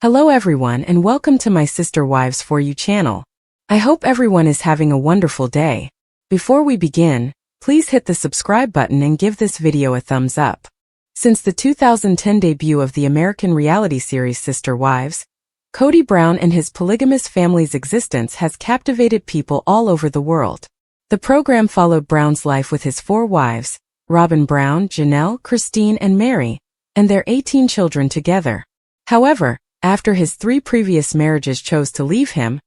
Hello everyone and welcome to my Sister Wives For You channel. I hope everyone is having a wonderful day. Before we begin, please hit the subscribe button and give this video a thumbs up. Since the 2010 debut of the American reality series Sister Wives, Coyote Brown and his polygamous family's existence has captivated people all over the world. The program followed Brown's life with his 4 wives, Robin Brown, Janelle, Christine, and Meri, and their 18 children together. However, after his 3 previous marriages chose to leave him,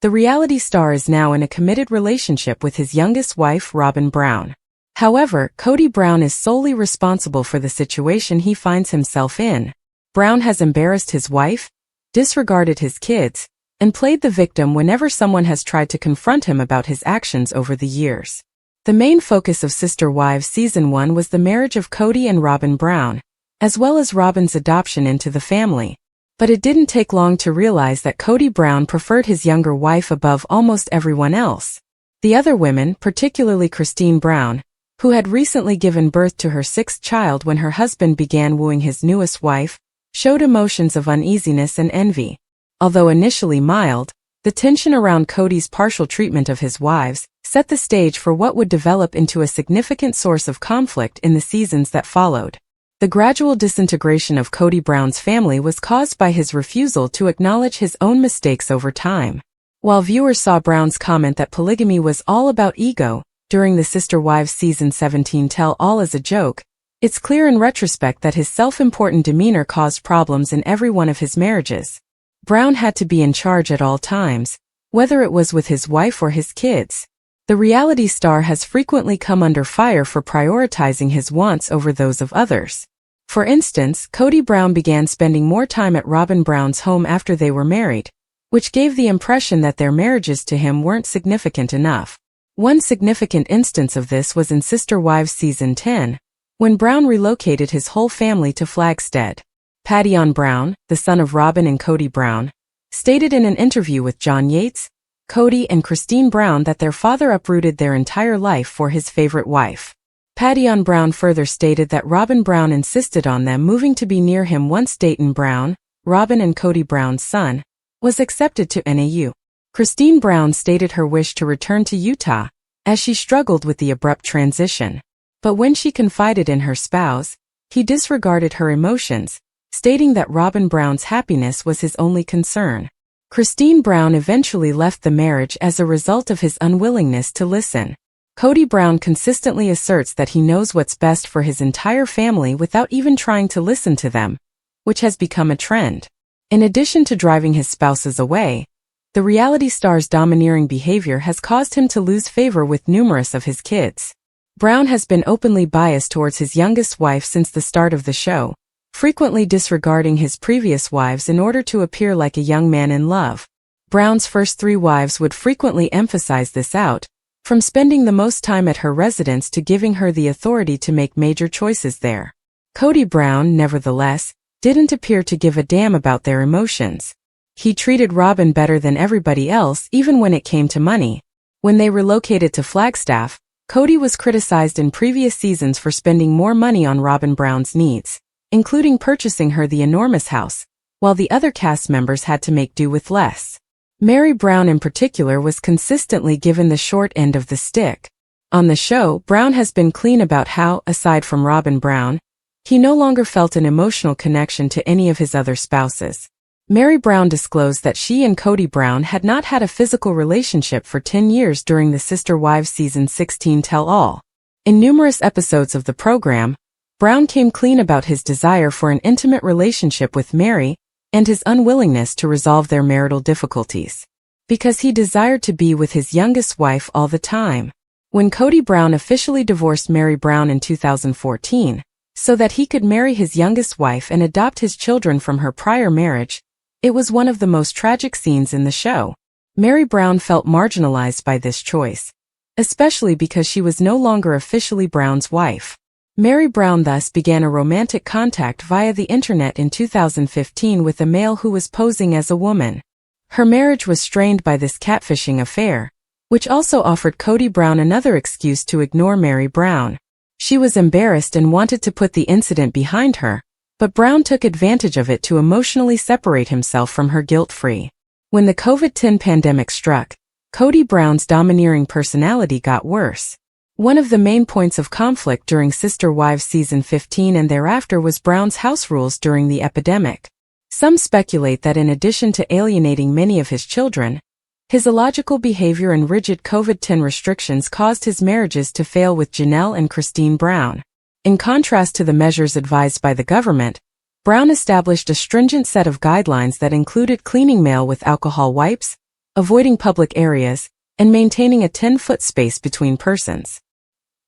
the reality star is now in a committed relationship with his youngest wife, Robin Brown. However, Coyote Brown is solely responsible for the situation he finds himself in. Brown has embarrassed his wife, disregarded his kids, and played the victim whenever someone has tried to confront him about his actions over the years. The main focus of Sister Wives Season 1 was the marriage of Coyote and Robin Brown, as well as Robin's adoption into the family. But it didn't take long to realize that Coyote Brown preferred his younger wife above almost everyone else. The other women, particularly Christine Brown, who had recently given birth to her 6th child when her husband began wooing his newest wife, showed emotions of uneasiness and envy. Although initially mild, the tension around Coyote's partial treatment of his wives set the stage for what would develop into a significant source of conflict in the seasons that followed. The gradual disintegration of Coyote Brown's family was caused by his refusal to acknowledge his own mistakes over time. While viewers saw Brown's comment that polygamy was all about ego during the Sister Wives Season 17 tell-all as a joke, it's clear in retrospect that his self-important demeanor caused problems in every one of his marriages. Brown had to be in charge at all times, whether it was with his wife or his kids. The reality star has frequently come under fire for prioritizing his wants over those of others. For instance, Coyote Brown began spending more time at Robin Brown's home after they were married, which gave the impression that their marriages to him weren't significant enough. One significant instance of this was in Sister Wives Season 10, when Brown relocated his whole family to Flagstead. Patty Brown, the son of Robin and Coyote Brown, stated in an interview with John Yates, Coyote and Christine Brown that their father uprooted their entire life for his favorite wife. Patty Brown further stated that Robin Brown insisted on them moving to be near him once Dayton Brown, Robin and Coyote Brown's son, was accepted to NAU. Christine Brown stated her wish to return to Utah, as she struggled with the abrupt transition. But when she confided in her spouse, he disregarded her emotions, stating that Robin Brown's happiness was his only concern. Christine Brown eventually left the marriage as a result of his unwillingness to listen. Coyote Brown consistently asserts that he knows what's best for his entire family without even trying to listen to them, which has become a trend. In addition to driving his spouses away, the reality star's domineering behavior has caused him to lose favor with numerous of his kids. Brown has been openly biased towards his youngest wife since the start of the show, frequently disregarding his previous wives in order to appear like a young man in love. Brown's first 3 wives would frequently emphasize this out, from spending the most time at her residence to giving her the authority to make major choices there. Coyote Brown, nevertheless, didn't appear to give a damn about their emotions. He treated Robin better than everybody else even when it came to money. When they relocated to Flagstaff, Coyote was criticized in previous seasons for spending more money on Robin Brown's needs, including purchasing her the enormous house, while the other cast members had to make do with less. Meri Brown in particular was consistently given the short end of the stick. On the show, Brown has been clean about how, aside from Robin Brown, he no longer felt an emotional connection to any of his other spouses. Meri Brown disclosed that she and Coyote Brown had not had a physical relationship for 10 years during the Sister Wives Season 16 tell-all. In numerous episodes of the program, Brown came clean about his desire for an intimate relationship with Meri and his unwillingness to resolve their marital difficulties, because he desired to be with his youngest wife all the time. When Coyote Brown officially divorced Meri Brown in 2014, so that he could marry his youngest wife and adopt his children from her prior marriage, it was one of the most tragic scenes in the show. Meri Brown felt marginalized by this choice, especially because she was no longer officially Brown's wife. Meri Brown thus began a romantic contact via the internet in 2015 with a male who was posing as a woman. Her marriage was strained by this catfishing affair, which also offered Coyote Brown another excuse to ignore Meri Brown. She was embarrassed and wanted to put the incident behind her, But Brown took advantage of it to emotionally separate himself from her guilt-free. When the COVID-19 pandemic struck, Kody Brown's domineering personality got worse. One of the main points of conflict during Sister Wives season 15 and thereafter was Brown's house rules during the epidemic. Some speculate that in addition to alienating many of his children, his illogical behavior and rigid COVID-19 restrictions caused his marriages to fail with Janelle and Christine Brown. In contrast to the measures advised by the government, Brown established a stringent set of guidelines that included cleaning mail with alcohol wipes, avoiding public areas, and maintaining a 10-foot space between persons.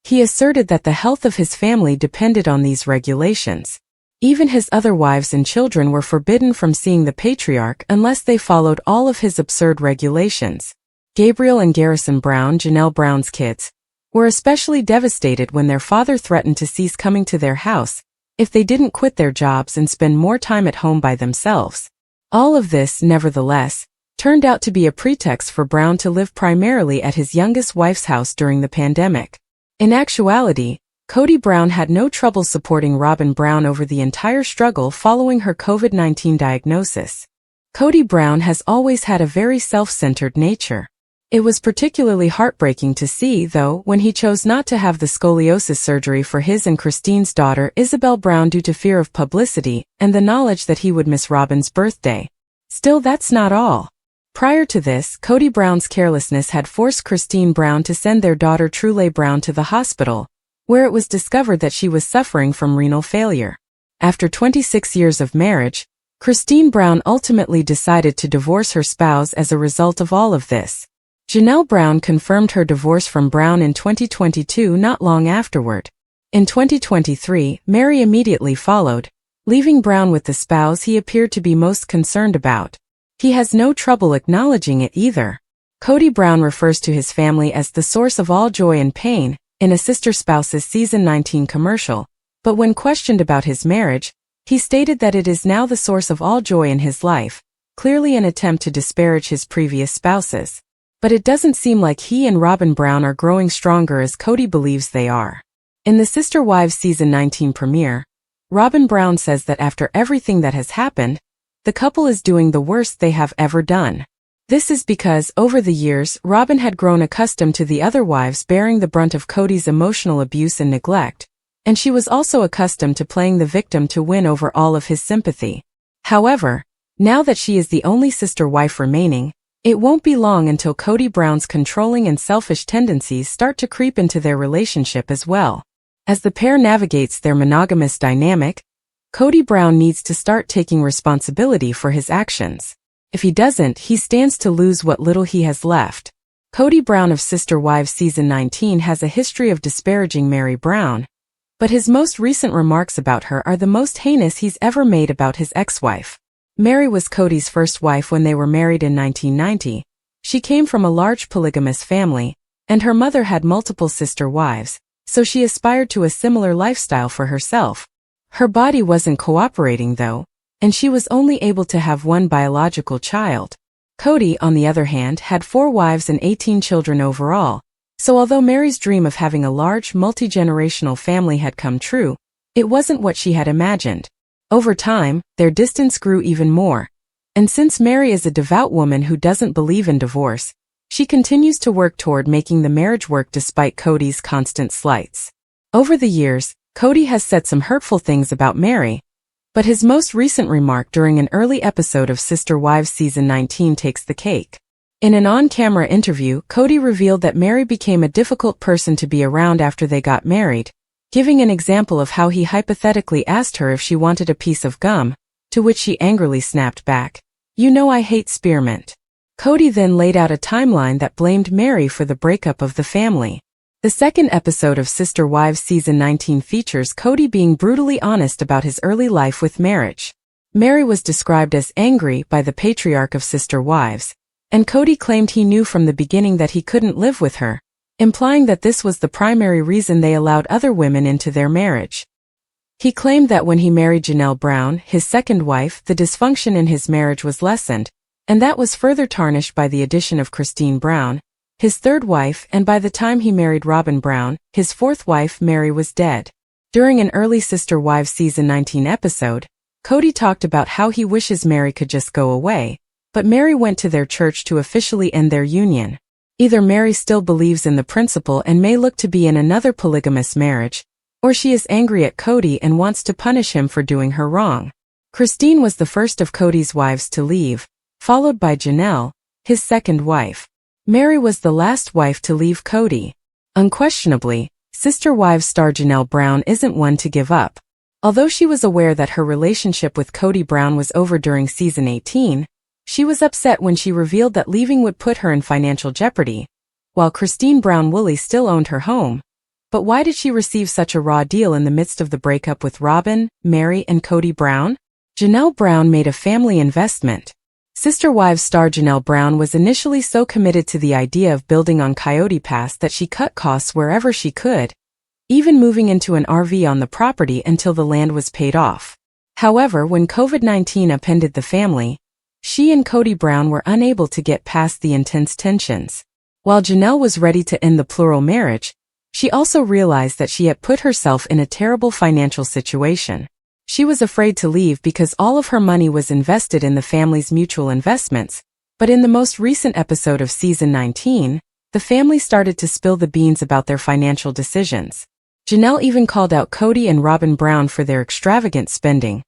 He asserted that the health of his family depended on these regulations. Even his other wives and children were forbidden from seeing the patriarch unless they followed all of his absurd regulations. Gabriel and Garrison Brown, Janelle Brown's kids, were especially devastated when their father threatened to cease coming to their house if they didn't quit their jobs and spend more time at home by themselves. All of this, nevertheless, turned out to be a pretext for Brown to live primarily at his youngest wife's house during the pandemic. In actuality, Kody Brown had no trouble supporting Robyn Brown over the entire struggle following her COVID-19 diagnosis. Kody Brown has always had a very self-centered nature. It was particularly heartbreaking to see, though, when he chose not to have the scoliosis surgery for his and Christine's daughter Isabel Brown due to fear of publicity and the knowledge that he would miss Robyn's birthday. Still, that's not all. Prior to this, Kody Brown's carelessness had forced Christine Brown to send their daughter Trule Brown to the hospital, where it was discovered that she was suffering from renal failure. After 26 years of marriage, Christine Brown ultimately decided to divorce her spouse as a result of all of this. Janelle Brown confirmed her divorce from Brown in 2022 not long afterward. In 2023, Meri immediately followed, leaving Brown with the spouse he appeared to be most concerned about. He has no trouble acknowledging it either. Kody Brown refers to his family as the source of all joy and pain in a Sister Spouses season 19 commercial, but when questioned about his marriage, he stated that it is now the source of all joy in his life, clearly an attempt to disparage his previous spouses. But it doesn't seem like he and Robyn Brown are growing stronger as Kody believes they are. In the Sister Wives season 19 premiere, Robyn Brown says that after everything that has happened, the couple is doing the worst they have ever done. This is because, over the years, Robyn had grown accustomed to the other wives bearing the brunt of Kody's emotional abuse and neglect, and she was also accustomed to playing the victim to win over all of his sympathy. However, now that she is the only sister wife remaining, it won't be long until Kody Brown's controlling and selfish tendencies start to creep into their relationship as well. As the pair navigates their monogamous dynamic, Kody Brown needs to start taking responsibility for his actions. If he doesn't, he stands to lose what little he has left. Kody Brown of Sister Wives season 19 has a history of disparaging Meri Brown, but his most recent remarks about her are the most heinous he's ever made about his ex-wife. Meri was Kody's first wife when they were married in 1990. She came from a large polygamous family, and her mother had multiple sister wives, so she aspired to a similar lifestyle for herself. Her body wasn't cooperating though, and she was only able to have one biological child. Kody, on the other hand, had 4 wives and 18 children overall, so although Meri's dream of having a large, multi-generational family had come true, it wasn't what she had imagined. Over time, their distance grew even more, and since Meri is a devout woman who doesn't believe in divorce, she continues to work toward making the marriage work despite Kody's constant slights. Over the years, Kody has said some hurtful things about Meri, but his most recent remark during an early episode of Sister Wives season 19 takes the cake. In an on-camera interview, Kody revealed that Meri became a difficult person to be around after they got married, giving an example of how he hypothetically asked her if she wanted a piece of gum, to which she angrily snapped back, "You know I hate spearmint." Kody then laid out a timeline that blamed Meri for the breakup of the family. The second episode of Sister Wives season 19 features Kody being brutally honest about his early life with marriage. Meri was described as angry by the patriarch of Sister Wives, and Kody claimed he knew from the beginning that he couldn't live with her, implying that this was the primary reason they allowed other women into their marriage. He claimed that when he married Janelle Brown, his second wife, the dysfunction in his marriage was lessened, and that was further tarnished by the addition of Christine Brown, his third wife, and by the time he married Robyn Brown, his fourth wife, Meri, was dead. During an early Sister Wives Season 19 episode, Cody talked about how he wishes Meri could just go away, but Meri went to their church to officially end their union. Either Meri still believes in the principle and may look to be in another polygamous marriage, or she is angry at Cody and wants to punish him for doing her wrong. Christine was the first of Cody's wives to leave, followed by Janelle, his second wife. Meri was the last wife to leave Cody. Unquestionably, Sister Wives star Janelle Brown isn't one to give up. Although she was aware that her relationship with Cody Brown was over during season 18, she was upset when she revealed that leaving would put her in financial jeopardy, while Christine Brown Woolley still owned her home. But why did she receive such a raw deal in the midst of the breakup with Robin, Meri, and Cody Brown? Janelle Brown made a family investment. Sister Wives star Janelle Brown was initially so committed to the idea of building on Coyote Pass that she cut costs wherever she could, even moving into an RV on the property until the land was paid off. However, when COVID-19 upended the family, she and Cody Brown were unable to get past the intense tensions. While Janelle was ready to end the plural marriage, she also realized that she had put herself in a terrible financial situation. She was afraid to leave because all of her money was invested in the family's mutual investments, but in the most recent episode of season 19, the family started to spill the beans about their financial decisions. Janelle even called out Cody and Robin Brown for their extravagant spending,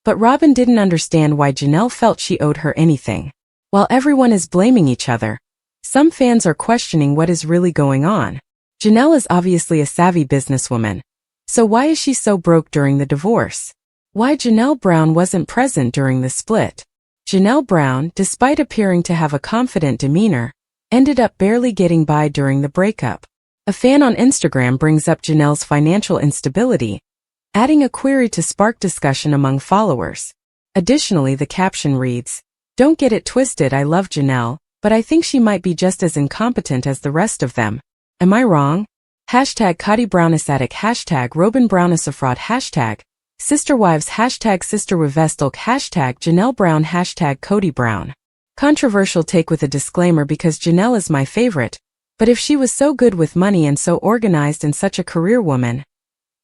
but Robin didn't understand why Janelle felt she owed her anything. While everyone is blaming each other, some fans are questioning what is really going on. Janelle is obviously a savvy businesswoman, so why is she so broke during the divorce? Why Janelle Brown wasn't present during the split? Janelle Brown, despite appearing to have a confident demeanor, ended up barely getting by during the breakup. A fan on Instagram brings up Janelle's financial instability, adding a query to spark discussion among followers. Additionally, the caption reads, "Don't get it twisted, I love Janelle, but I think she might be just as incompetent as the rest of them. Am I wrong? Hashtag Cody Brownisatic, hashtag Robin Brownisafraud, hashtag Sister Wives, hashtag Sister Wivestalk, hashtag Janelle Brown, hashtag Cody Brown." Controversial take with a disclaimer because Janelle is my favorite, but if she was so good with money and so organized and such a career woman,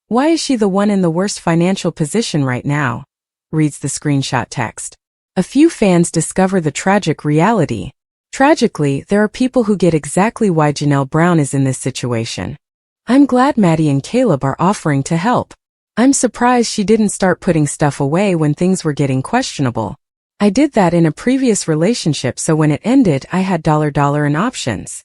why is she the one in the worst financial position right now? Reads the screenshot text. A few fans discover the tragic reality. Tragically, there are people who get exactly why Janelle Brown is in this situation. I'm glad Maddie and Caleb are offering to help. I'm surprised she didn't start putting stuff away when things were getting questionable. I did that in a previous relationship, so when it ended I had $$ in options.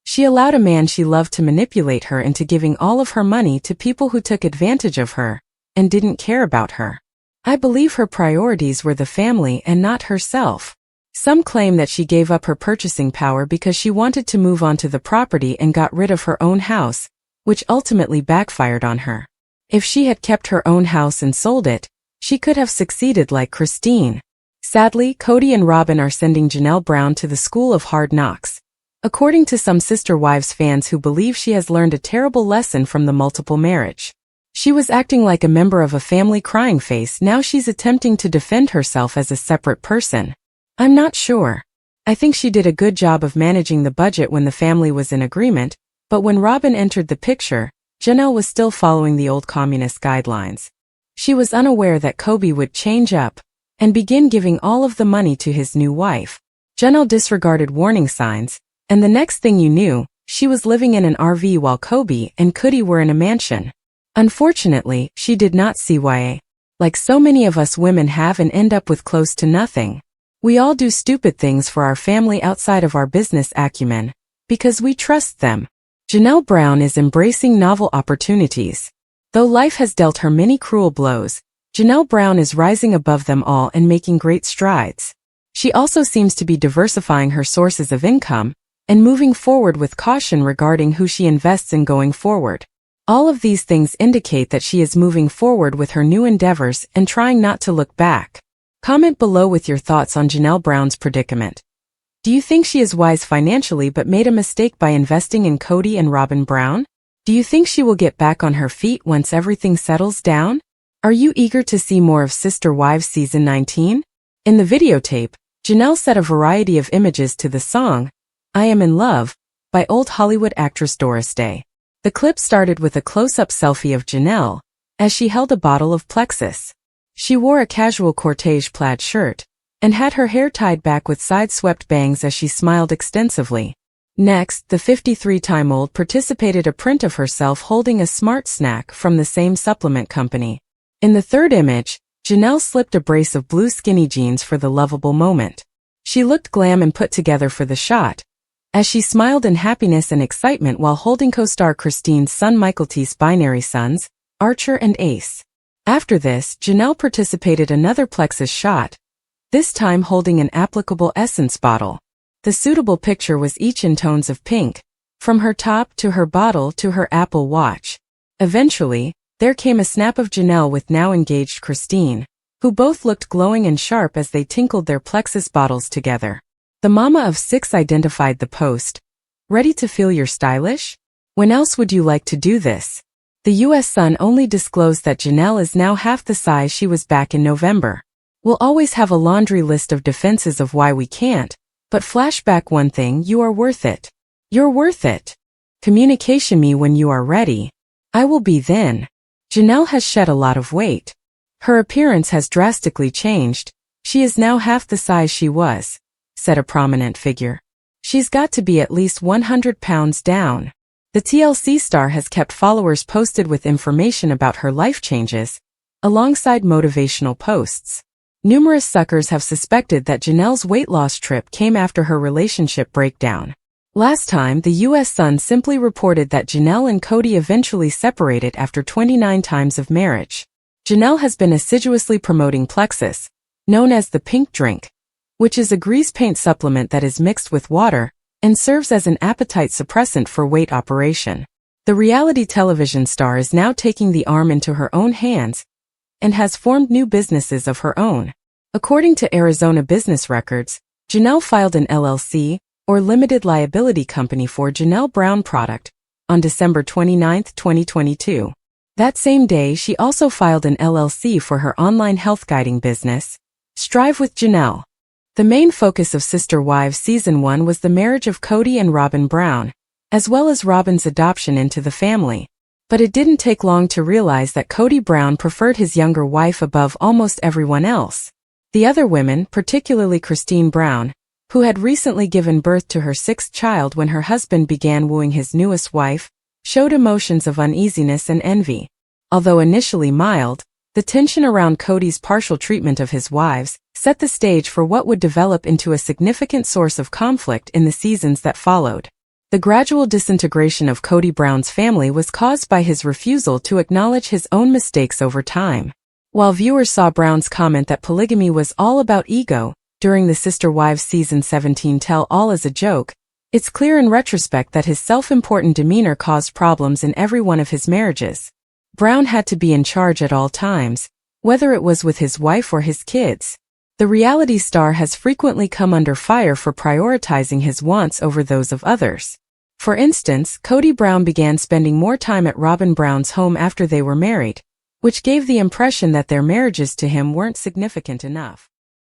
She allowed a man she loved to manipulate her into giving all of her money to people who took advantage of her and didn't care about her. I believe her priorities were the family and not herself. Some claim that she gave up her purchasing power because she wanted to move onto the property and got rid of her own house, which ultimately backfired on her. If she had kept her own house and sold it, she could have succeeded like Christine. Sadly, Cody and Robin are sending Janelle Brown to the school of hard knocks, according to some Sister Wives fans who believe she has learned a terrible lesson from the multiple marriage. She was acting like a member of a family crying face, now she's attempting to defend herself as a separate person. I'm not sure. I think she did a good job of managing the budget when the family was in agreement, but when Robin entered the picture, Janelle was still following the old communist guidelines. She was unaware that Cody would change up and begin giving all of the money to his new wife. Janelle disregarded warning signs, and the next thing you knew, she was living in an RV while Cody and Cody were in a mansion. Unfortunately, she did not see why, like so many of us women have and end up with close to nothing. We all do stupid things for our family outside of our business acumen, because we trust them. Janelle Brown is embracing novel opportunities. Though life has dealt her many cruel blows, Janelle Brown is rising above them all and making great strides. She also seems to be diversifying her sources of income and moving forward with caution regarding who she invests in going forward. All of these things indicate that she is moving forward with her new endeavors and trying not to look back. Comment below with your thoughts on Janelle Brown's predicament. Do you think she is wise financially but made a mistake by investing in Cody and Robin Brown? Do you think she will get back on her feet once everything settles down? Are you eager to see more of Sister Wives Season 19? In the videotape, Janelle set a variety of images to the song, "I Am in Love," by old Hollywood actress Doris Day. The clip started with a close-up selfie of Janelle, as she held a bottle of Plexus. She wore a casual cortege plaid shirt, and had her hair tied back with side-swept bangs as she smiled extensively. Next, the 53-time-old participated a print of herself holding a smart snack from the same supplement company. In the third image, Janelle slipped a brace of blue skinny jeans for the lovable moment. She looked glam and put together for the shot, as she smiled in happiness and excitement while holding co-star Christine's son Michael T's binary sons, Archer and Ace. After this, Janelle participated another Plexus shot, this time holding an applicable essence bottle. The suitable picture was each in tones of pink, from her top to her bottle to her Apple Watch. Eventually, there came a snap of Janelle with now engaged Christine, who both looked glowing and sharp as they tinkled their Plexus bottles together. The mama of 6 identified the post. Ready to feel you're stylish? When else would you like to do this? The U.S. Sun only disclosed that Janelle is now half the size she was back in November. We'll always have a laundry list of defenses of why we can't, but flashback one thing: you are worth it. You're worth it. Communication me when you are ready. I will be then. Janelle has shed a lot of weight. Her appearance has drastically changed. She is now half the size she was, said a prominent figure. She's got to be at least 100 pounds down. The TLC star has kept followers posted with information about her life changes, alongside motivational posts. Numerous suckers have suspected that Janelle's weight loss trip came after her relationship breakdown. Last time, the U.S. Sun simply reported that Janelle and Cody eventually separated after 29 times of marriage. Janelle has been assiduously promoting Plexus, known as the pink drink, which is a grease paint supplement that is mixed with water and serves as an appetite suppressant for weight operation. The reality television star is now taking the arm into her own hands and has formed new businesses of her own. According to Arizona business records, Janelle filed an LLC, or limited liability company, for Janelle Brown product on December 29, 2022. That same day, she also filed an LLC for her online health guiding business, Strive with Janelle. The main focus of Sister Wives Season 1 was the marriage of Cody and Robin Brown, as well as Robin's adoption into the family. But it didn't take long to realize that Cody Brown preferred his younger wife above almost everyone else. The other women, particularly Christine Brown, who had recently given birth to her 6th child when her husband began wooing his newest wife, showed emotions of uneasiness and envy. Although initially mild, the tension around Cody's partial treatment of his wives set the stage for what would develop into a significant source of conflict in the seasons that followed. The gradual disintegration of Cody Brown's family was caused by his refusal to acknowledge his own mistakes over time. While viewers saw Brown's comment that polygamy was all about ego during the Sister Wives Season 17 tell-all as a joke, it's clear in retrospect that his self-important demeanor caused problems in every one of his marriages. Brown had to be in charge at all times, whether it was with his wife or his kids. The reality star has frequently come under fire for prioritizing his wants over those of others. For instance, Cody Brown began spending more time at Robin Brown's home after they were married, which gave the impression that their marriages to him weren't significant enough.